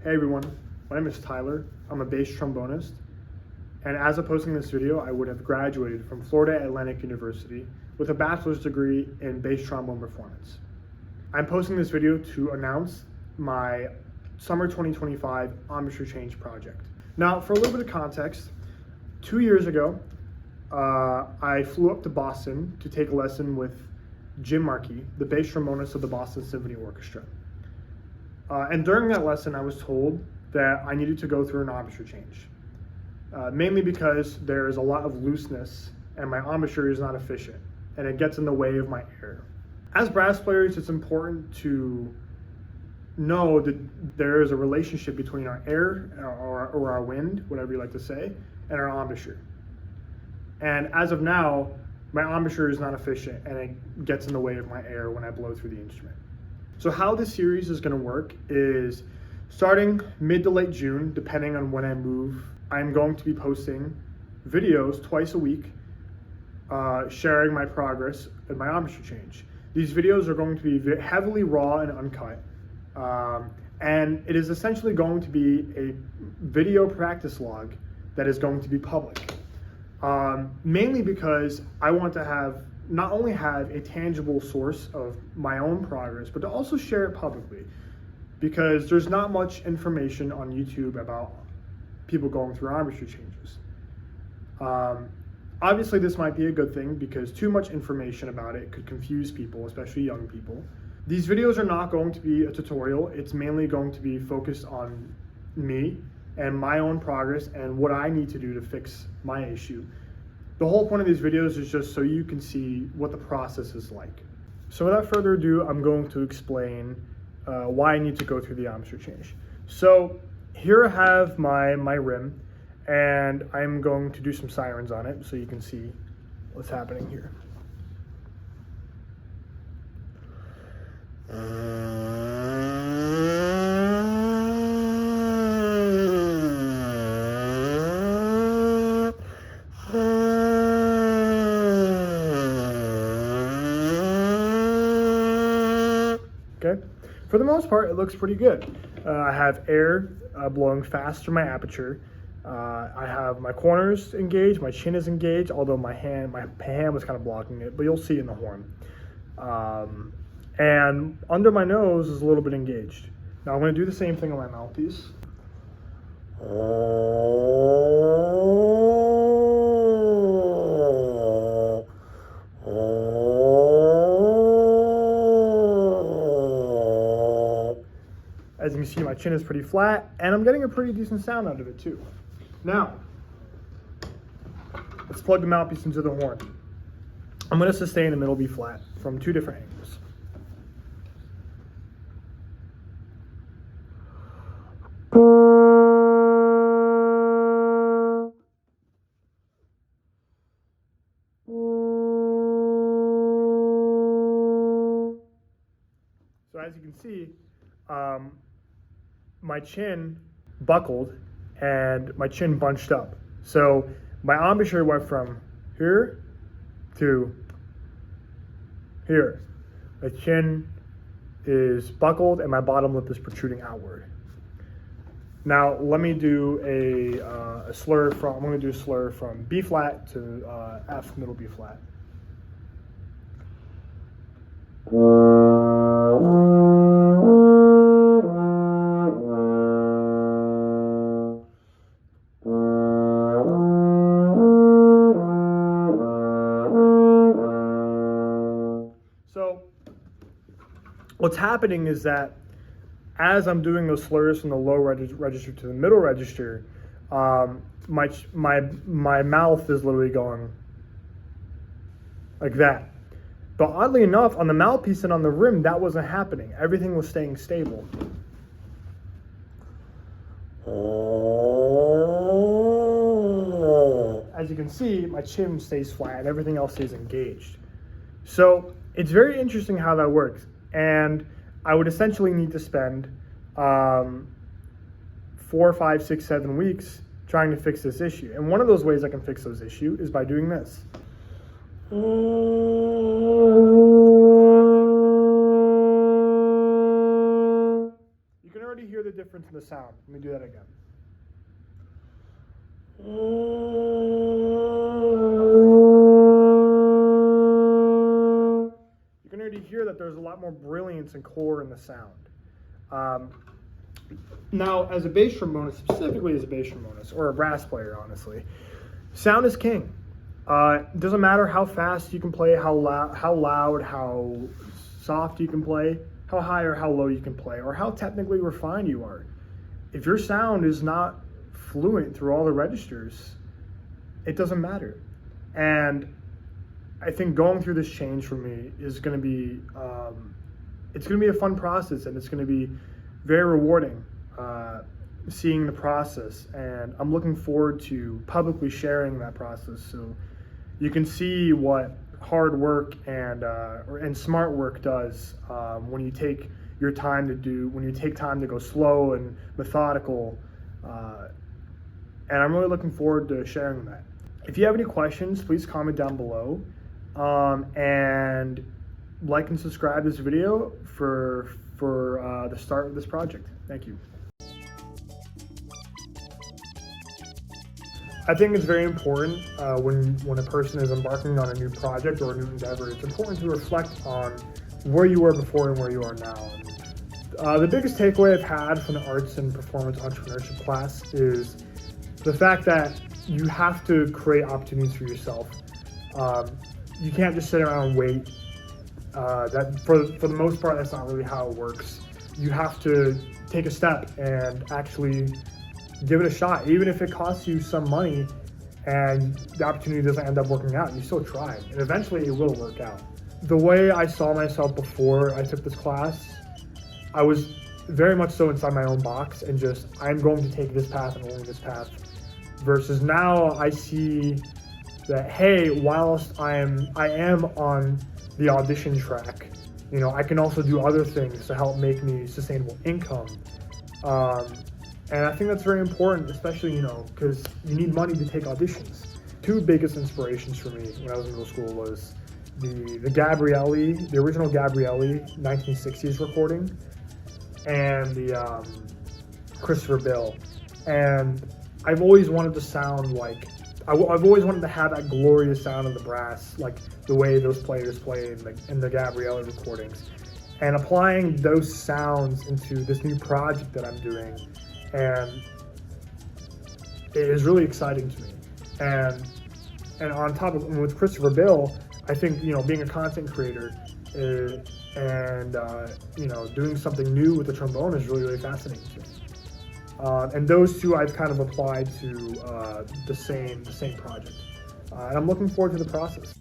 Hey everyone, my name is Tyler. I'm a bass trombonist, and as of posting this video, I would have graduated from Florida Atlantic University with a bachelor's degree in bass trombone performance. I'm posting this video to announce my summer 2025 Embouchure Change project. Now, for a little bit of context, 2 years ago, I flew up to Boston to take a lesson with Jim Markey, the bass trombonist of the Boston Symphony Orchestra. And during that lesson, I was told that I needed to go through an embouchure change, mainly because there is a lot of looseness and my embouchure is not efficient and it gets in the way of my air. As brass players, it's important to know that there is a relationship between our air or our wind, whatever you like to say, and our embouchure. And as of now, my embouchure is not efficient and it gets in the way of my air when I blow through the instrument. So how this series is going to work is starting mid to late June, depending on when I move, I'm going to be posting videos twice a week, sharing my progress in my embouchure change. These videos are going to be heavily raw and uncut. And it is essentially going to be a video practice log that is going to be public. Mainly because I want to not only have a tangible source of my own progress, but to also share it publicly, because there's not much information on YouTube about people going through embouchure changes. Obviously this might be a good thing because too much information about it could confuse people, especially young people. These videos are not going to be a tutorial. It's mainly going to be focused on me and my own progress and what I need to do to fix my issue. The whole point of these videos is just so you can see what the process is like. So without further ado, I'm going to explain why I need to go through the embouchure change. So here I have my rim, and I'm going to do some sirens on it so you can see what's happening here. Okay, for the most part, it looks pretty good. I have air blowing fast through my aperture. I have my corners engaged, my chin is engaged, although my hand was kind of blocking it, but you'll see in the horn. And under my nose is a little bit engaged. Now I'm going to do the same thing on my mouthpiece. As you can see, my chin is pretty flat, and I'm getting a pretty decent sound out of it too. Now, let's plug the mouthpiece into the horn. I'm going to sustain the middle B flat from two different angles. So as you can see, my chin buckled and my chin bunched up. So my embouchure went from here to here. My chin is buckled and my bottom lip is protruding outward. Now let me do a slur I'm going to do a slur from B flat to F middle B flat. So what's happening is that as I'm doing those slurs from the low register to the middle register, my mouth is literally going like that. But oddly enough, on the mouthpiece and on the rim, that wasn't happening. Everything was staying stable. As you can see, my chin stays flat and everything else stays engaged. So it's very interesting how that works. And I would essentially need to spend 4, 5, 6, 7 weeks trying to fix this issue. And one of those ways I can fix those issues is by doing this. You can already hear the difference in the sound. Let me do that again. You can already hear that there's a lot more brilliance and core in the sound. Now, as a bass trombonist, specifically as a bass trombonist, or a brass player, honestly, sound is king. It doesn't matter how fast you can play, how loud, how soft you can play, how high or how low you can play, or how technically refined you are. If your sound is not fluent through all the registers, it doesn't matter. And I think going through this change for me is going to be, it's going to be a fun process, and it's going to be very rewarding seeing the process. And I'm looking forward to publicly sharing that process so you can see what hard work and smart work does when you take your time when you take time to go slow and methodical. And I'm really looking forward to sharing that. If you have any questions, please comment down below, and like and subscribe this video for the start of this project. Thank you. I think it's very important when a person is embarking on a new project or a new endeavor, it's important to reflect on where you were before and where you are now. The biggest takeaway I've had from the arts and performance entrepreneurship class is the fact that you have to create opportunities for yourself. You can't just sit around and wait. That for the most part, that's not really how it works. You have to take a step and actually give it a shot, even if it costs you some money and the opportunity doesn't end up working out. You still try, and eventually it will work out. The way I saw myself before I took this class, I was very much so inside my own box and just, I'm going to take this path and only this path. Versus now I see that, hey, whilst I am on the audition track, you know, I can also do other things to help make me sustainable income. And I think that's very important, especially, you know, because you need money to take auditions. Two biggest inspirations for me when I was in middle school was the original Gabrielli 1960s recording, and the Christopher Bill. And I've always wanted to sound like, I've always wanted to have that glorious sound of the brass, like the way those players play in the Gabrielli recordings. And applying those sounds into this new project that I'm doing, and it is really exciting to me. And on top of, with Christopher Bill, I think, you know, being a content creator and you know, doing something new with the trombone is really, really fascinating to me. And those two I've kind of applied to the same project. And I'm looking forward to the process.